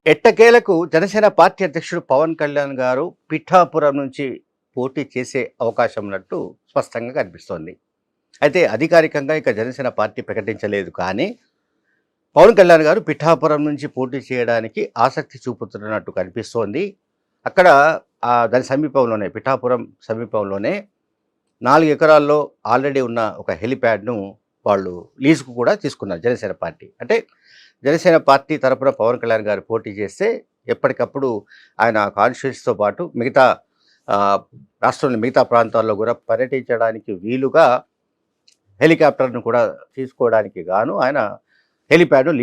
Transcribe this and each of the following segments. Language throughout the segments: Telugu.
ఎట్టకేలకు జనసేన పార్టీ అధ్యక్షుడు పవన్ కళ్యాణ్ గారు పిఠాపురం నుంచి పోటీ చేసే అవకాశం ఉన్నట్టు స్పష్టంగా కనిపిస్తోంది. అయితే అధికారికంగా ఇక జనసేన పార్టీ ప్రకటించలేదు. కానీ పవన్ కళ్యాణ్ గారు పిఠాపురం నుంచి పోటీ చేయడానికి ఆసక్తి చూపుతున్నట్టు కనిపిస్తోంది. అక్కడ దాని సమీపంలోనే పిఠాపురం సమీపంలోనే 4 ఎకరాల్లో ఆల్రెడీ ఉన్న ఒక హెలిప్యాడ్‌ను వాళ్ళు లీజుకు కూడా తీసుకున్నారు జనసేన పార్టీ. అంటే జనసేన పార్టీ తరపున పవన్ కళ్యాణ్ గారు పోటీ చేస్తే ఎప్పటికప్పుడు ఆయన కాన్స్టిట్యూన్సీతో పాటు మిగతా ఆహ్, రాష్ట్రంలోని మిగతా ప్రాంతాల్లో కూడా పర్యటించడానికి వీలుగా హెలికాప్టర్‌ను కూడా తీసుకోవడానికి గాను ఆయన హెలిప్యాడ్‌ను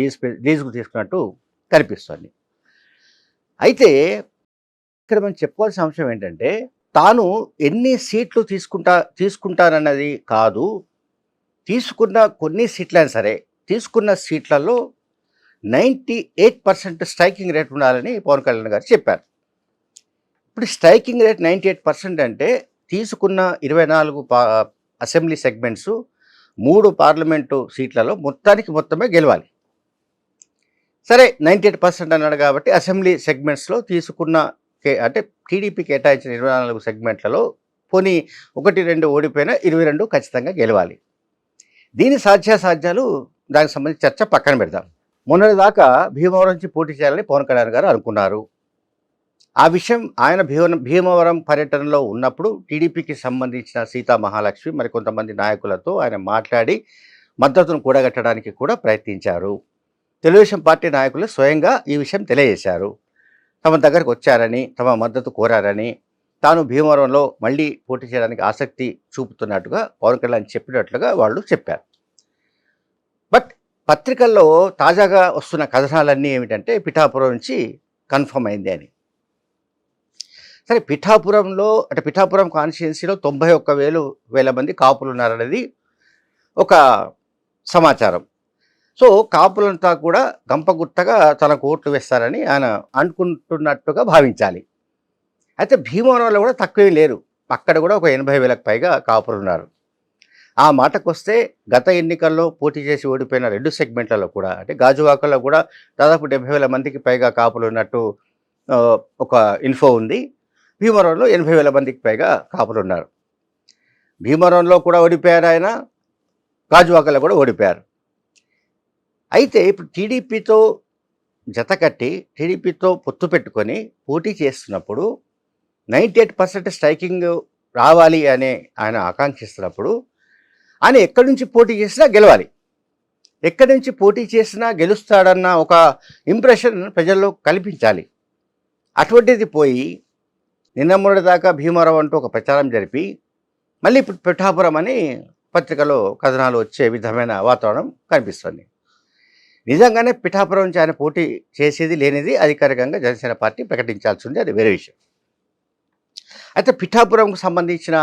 లీజుకు తీసుకున్నట్టు కనిపిస్తోంది. అయితే ఇక్కడ మనం చెప్పుకోవాల్సిన అంశం ఏంటంటే, తాను ఎన్ని సీట్లు తీసుకుంటానన్నది కాదు. తీసుకున్న కొన్ని సీట్లైనా సరే, తీసుకున్న సీట్లలో 98% స్ట్రైకింగ్ రేట్ ఉండాలని పవన్ కళ్యాణ్ గారు చెప్పారు. ఇప్పుడు స్ట్రైకింగ్ రేట్ 98% అంటే తీసుకున్న 24 అసెంబ్లీ సెగ్మెంట్స్ 3 పార్లమెంటు సీట్లలో మొత్తమే గెలవాలి. సరే 98% అన్నాడు కాబట్టి అసెంబ్లీ సెగ్మెంట్స్‌లో తీసుకున్న అంటే టీడీపీ కేటాయించిన 24 సెగ్మెంట్లలో పోనీ 1, 2 ఓడిపోయినా 22 ఖచ్చితంగా గెలవాలి. దీని సాధ్యాసాధ్యాలు దానికి సంబంధించి చర్చ పక్కన పెడదాం. మొన్నటిదాకా భీమవరం నుంచి పోటీ చేయాలని పవన్ కళ్యాణ్ గారు అనుకున్నారు. ఆ విషయం ఆయన భీమవరం పర్యటనలో ఉన్నప్పుడు టీడీపీకి సంబంధించిన సీతా మహాలక్ష్మి మరికొంతమంది నాయకులతో ఆయన మాట్లాడి మద్దతును కూడగట్టడానికి కూడా ప్రయత్నించారు. తెలుగుదేశం పార్టీ నాయకులు స్వయంగా ఈ విషయం తెలియజేశారు. తమ దగ్గరకు వచ్చారని, తమ మద్దతు కోరారని, తాను భీమవరంలో మళ్ళీ పోటీ చేయడానికి ఆసక్తి చూపుతున్నట్టుగా పవన్ కళ్యాణ్ చెప్పినట్లుగా వాళ్ళు చెప్పారు. బట్ పత్రికల్లో తాజాగా వస్తున్న కథనాలన్నీ ఏమిటంటే పిఠాపురం నుంచి కన్ఫర్మ్ అయింది అని. సరే పిఠాపురం కాన్స్టిట్యున్సీలో 91,000 మంది కాపులు ఉన్నారనేది ఒక సమాచారం. సో కాపులంతా కూడా గంపగుట్టగా తనకు ఓట్లు వేస్తారని ఆయన అనుకుంటున్నట్టుగా భావించాలి. అయితే భీమవరంలో కూడా తక్కువే లేరు. అక్కడ కూడా ఒక 80,000కు పైగా కాపులు ఉన్నారు. ఆ మాటకొస్తే గత ఎన్నికల్లో పోటీ చేసి ఓడిపోయిన 2 సెగ్మెంట్లలో కూడా అంటే గాజువాకలో కూడా దాదాపు 70,000 మందికి పైగా కాపులు ఉన్నట్టు ఒక ఇన్ఫో ఉంది. భీమవరంలో 80,000 మందికి పైగా కాపులు ఉన్నారు. భీమవరంలో కూడా ఓడిపోయారు ఆయన, గాజువాకలో కూడా ఓడిపోయారు. అయితే ఇప్పుడు టీడీపీతో జతకట్టి టీడీపీతో పొత్తు పెట్టుకొని పోటీ చేస్తున్నప్పుడు 98% స్ట్రైకింగ్ రావాలి అని ఆయన ఆకాంక్షిస్తున్నప్పుడు ఆయన ఎక్కడి నుంచి పోటీ చేసినా గెలవాలి. ఎక్కడి నుంచి పోటీ చేసినా గెలుస్తాడన్న ఒక ఇంప్రెషన్ ప్రజల్లో కల్పించాలి. అటువంటిది పోయి నిన్న మొన్నటిదాకా భీమవరం అంటూ ఒక ప్రచారం జరిపి మళ్ళీ ఇప్పుడు పిఠాపురం అని పత్రికలో కథనాలు వచ్చే విధమైన వాతావరణం కనిపిస్తుంది. నిజంగానే పిఠాపురం నుంచి ఆయన పోటీ చేసేది లేనిది అధికారికంగా జనసేన పార్టీ ప్రకటించాల్సి ఉంది, అది వేరే విషయం. అయితే పిఠాపురంకు సంబంధించిన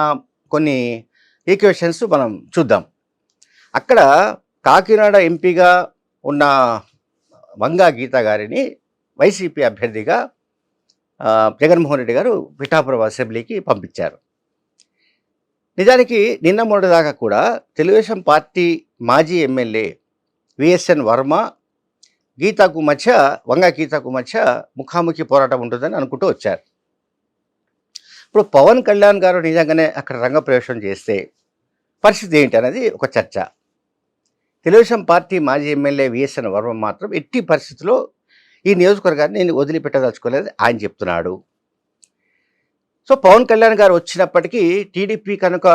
కొన్ని ఈక్వేషన్స్ మనం చూద్దాం. అక్కడ కాకినాడ ఎంపీగా ఉన్న వంగా గీత గారిని వైసీపీ అభ్యర్థిగా జగన్మోహన్ రెడ్డి గారు పిఠాపురం అసెంబ్లీకి పంపించారు. నిజానికి నిన్న మొన్నటిదాకా కూడా తెలుగుదేశం పార్టీ మాజీ ఎమ్మెల్యే విఎస్ఎన్ వర్మ వంగా గీతకు మధ్య ముఖాముఖి పోరాటం ఉంటుందని అనుకుంటూ వచ్చారు. ఇప్పుడు పవన్ కళ్యాణ్ గారు నిజంగానే అక్కడ రంగప్రవేశం చేస్తే పరిస్థితి ఏంటి అనేది ఒక చర్చ. తెలుగుదేశం పార్టీ మాజీ ఎమ్మెల్యే విఎస్ఎన్ వర్మ మాత్రం ఎట్టి పరిస్థితుల్లో ఈ నియోజకవర్గాన్ని నేను వదిలిపెట్టదలుచుకోలేదు ఆయన చెప్తున్నాడు. సో పవన్ కళ్యాణ్ గారు వచ్చినప్పటికీ టీడీపీ కనుక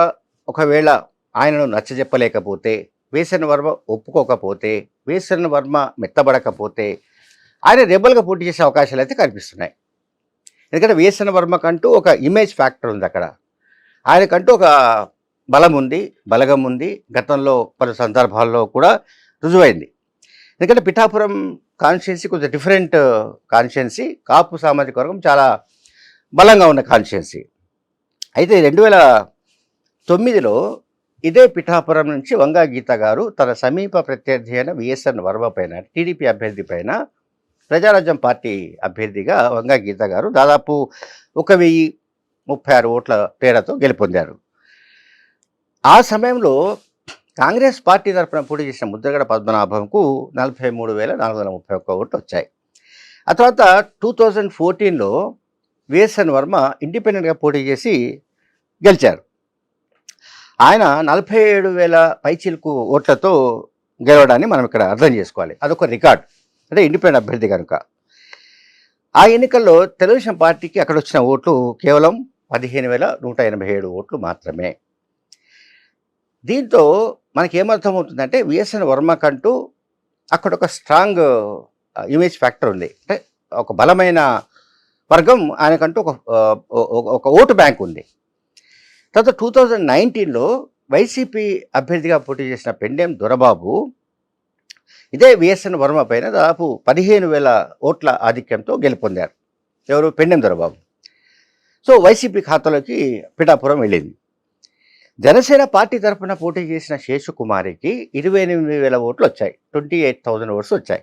ఒకవేళ ఆయనను నచ్చజెప్పలేకపోతే, విఎస్ఎన్ వర్మ ఒప్పుకోకపోతే, విఎస్ఎన్ వర్మ మెత్తబడకపోతే ఆయన రెబల్గా పోటీ చేసే అవకాశాలు అయితే కనిపిస్తున్నాయి. ఎందుకంటే విఎస్ఎన్ వర్మకంటూ ఒక ఇమేజ్ ఫ్యాక్టర్ ఉంది అక్కడ. ఆయనకంటూ ఒక బలగం ఉంది. గతంలో పలు సందర్భాల్లో కూడా రుజువైంది. ఎందుకంటే పిఠాపురం కాన్స్టిట్యున్సీ కొంచెం డిఫరెంట్ కాన్స్టిట్యున్సీ, కాపు సామాజిక వర్గం చాలా బలంగా ఉన్న కాన్స్టిట్యున్సీ. అయితే 2009లో ఇదే పిఠాపురం నుంచి వంగా గీత గారు తన సమీప ప్రత్యర్థి అయిన విఎస్ఎన్ వర్మ పైన, టీడీపీ అభ్యర్థి పైన ప్రజారాజ్యం పార్టీ అభ్యర్థిగా వంగా గీత గారు దాదాపు 1,036 ఓట్ల తేడాతో గెలుపొందారు. ఆ సమయంలో కాంగ్రెస్ పార్టీ తరఫున పోటీ చేసిన ముద్రగడ పద్మనాభంకు 43,431 ఓట్లు వచ్చాయి. ఆ తర్వాత 2014లో విఎస్ఎన్ వర్మ ఇండిపెండెంట్గా పోటీ చేసి గెలిచారు. ఆయన 47,000 పైచిలుకు ఓట్లతో గెలవడాన్ని మనం ఇక్కడ అర్థం చేసుకోవాలి. అదొక రికార్డ్, అంటే ఇండిపెండెంట్ అభ్యర్థి కనుక. ఆ ఎన్నికల్లో తెలుగుదేశం పార్టీకి అక్కడ వచ్చిన ఓట్లు కేవలం 15,187 ఓట్లు మాత్రమే. దీంతో మనకేమర్థమవుతుందంటే విఎస్ఎన్ వర్మకంటూ అక్కడ ఒక స్ట్రాంగ్ ఇమేజ్ ఫ్యాక్టర్ ఉంది. అంటే ఒక బలమైన వర్గం ఆయనకంటూ ఒక ఓటు బ్యాంక్ ఉంది. తర్వాత 2019లో వైసీపీ అభ్యర్థిగా పోటీ చేసిన పెండెం దొరబాబు ఇదే విఎస్ఎన్ వర్మ పైన దాదాపు 15,000 ఓట్ల ఆధిక్యంతో గెలుపొందారు. ఎవరు? పెండెం దొరబాబు. సో వైసీపీ ఖాతాలోకి పిఠాపురం వెళ్ళింది. జనసేన పార్టీ తరఫున పోటీ చేసిన శేషకుమారికి 28,000 ఓట్లు వచ్చాయి. 28,000 ఓట్స్ వచ్చాయి.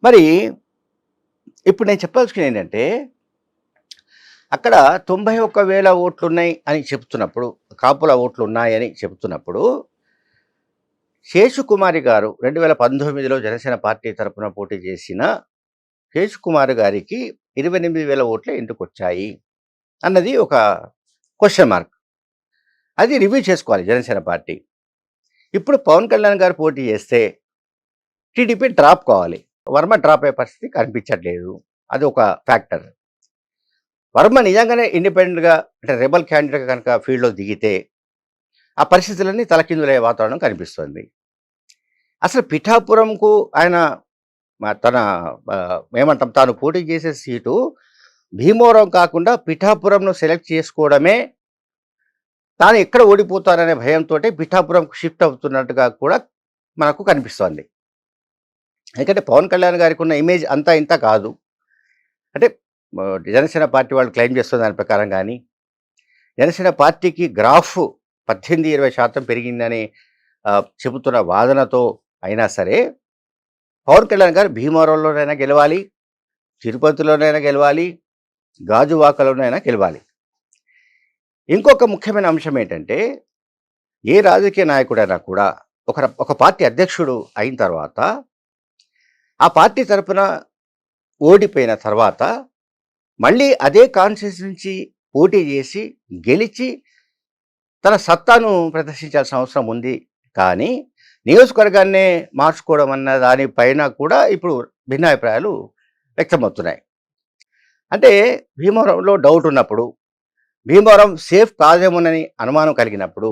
మరి ఇప్పుడు నేను చెప్పాల్సింది ఏంటంటే, అక్కడ 91,000 ఓట్లు ఉన్నాయి అని చెప్తున్నప్పుడు, కాపుల ఓట్లు ఉన్నాయని చెప్తున్నప్పుడు, శేషకుమారి గారు 2019లో జనసేన పార్టీ తరఫున పోటీ చేసిన శేషకుమారి గారికి 28,000 ఓట్లే ఎందుకు వచ్చాయి అన్నది ఒక క్వశ్చన్ మార్క్. అది రివ్యూ చేసుకోవాలి జనసేన పార్టీ. ఇప్పుడు పవన్ కళ్యాణ్ గారు పోటీ చేస్తే టీడీపీ డ్రాప్ కావాలి. వర్మ డ్రాప్ అయ్యే పరిస్థితి కనిపించట్లేదు. అది ఒక ఫ్యాక్టర్. వర్మ నిజంగానే ఇండిపెండెంట్గా, అంటే రెబల్ క్యాండిడేట్గా కనుక ఫీల్డ్లో దిగితే ఆ పరిస్థితులన్నీ తలకిందులయ్యే వాతావరణం కనిపిస్తుంది. అసలు పిఠాపురంకు ఆయన తన ఏమంటాం, తాను పోటీ చేసే సీటు భీమవరం కాకుండా పిఠాపురంను సెలెక్ట్ చేసుకోవడమే, తాను ఎక్కడ ఓడిపోతారనే భయంతో పిఠాపురంకు షిఫ్ట్ అవుతున్నట్టుగా కూడా మనకు కనిపిస్తోంది. ఎందుకంటే పవన్ కళ్యాణ్ గారికి ఉన్న ఇమేజ్ అంతా ఇంత కాదు. అంటే జనసేన పార్టీ వాళ్ళు క్లెయిమ్ చేస్తున్న దాని ప్రకారం కానీ, జనసేన పార్టీకి గ్రాఫ్ 18-20% పెరిగిందని చెబుతున్న వాదనతో అయినా సరే, పవన్ కళ్యాణ్ గారు భీమవరంలోనైనా గెలవాలి, తిరుపతిలోనైనా గెలవాలి, గాజువాకలోనైనా గెలవాలి. ఇంకొక ముఖ్యమైన అంశం ఏంటంటే, ఏ రాజకీయ నాయకుడైనా కూడా ఒక పార్టీ అధ్యక్షుడు అయిన తర్వాత, ఆ పార్టీ తరపున ఓడిపోయిన తర్వాత మళ్ళీ అదే కాన్స్టిట్యూన్సీ నుంచి పోటీ చేసి గెలిచి తన సత్తాను ప్రదర్శించాల్సిన అవసరం ఉంది. కానీ నియోజకవర్గాన్నే మార్చుకోవడం అన్న దానిపైన కూడా ఇప్పుడు భిన్నాభిప్రాయాలు వ్యక్తమవుతున్నాయి. అంటే భీమవరంలో డౌట్ ఉన్నప్పుడు, భీమవరం సేఫ్ కాదేమోనని అనుమానం కలిగినప్పుడు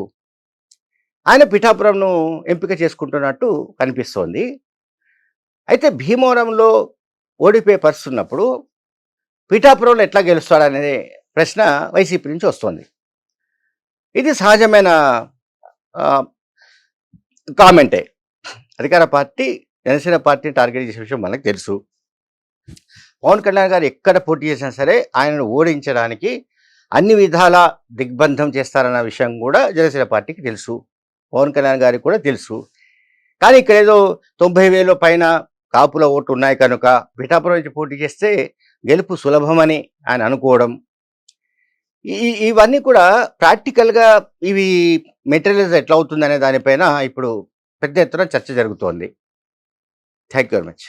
ఆయన పిఠాపురంను ఎంపిక చేసుకుంటున్నట్టు కనిపిస్తోంది. అయితే భీమవరంలో ఓడిపోయే పరిస్థితి ఉన్నప్పుడు పిఠాపురంలో ఎట్లా గెలుస్తాడనే ప్రశ్న వైసీపీ నుంచి వస్తుంది. ఇది సహజమైన కామెంటే. అధికార పార్టీ జనసేన పార్టీని టార్గెట్ చేసే విషయం మనకు తెలుసు. పవన్ కళ్యాణ్ గారు ఎక్కడ పోటీ చేసినా సరే ఆయనను ఓడించడానికి అన్ని విధాల దిగ్బంధం చేస్తారన్న విషయం కూడా జనసేన పార్టీకి తెలుసు, పవన్ కళ్యాణ్ గారికి కూడా తెలుసు. కానీ ఇక్కడ ఏదో 90,000 పైన కాపుల ఓట్లు ఉన్నాయి కనుక పిఠాపురం నుంచి పోటీ చేస్తే గెలుపు సులభమని ఆయన అనుకోవడం, ఇవన్నీ కూడా ప్రాక్టికల్గా ఇవి మెటీరియలైజ్ ఎట్లా అవుతుందనే దానిపైన ఇప్పుడు పెద్ద ఎత్తున చర్చ జరుగుతోంది. Thank you very much.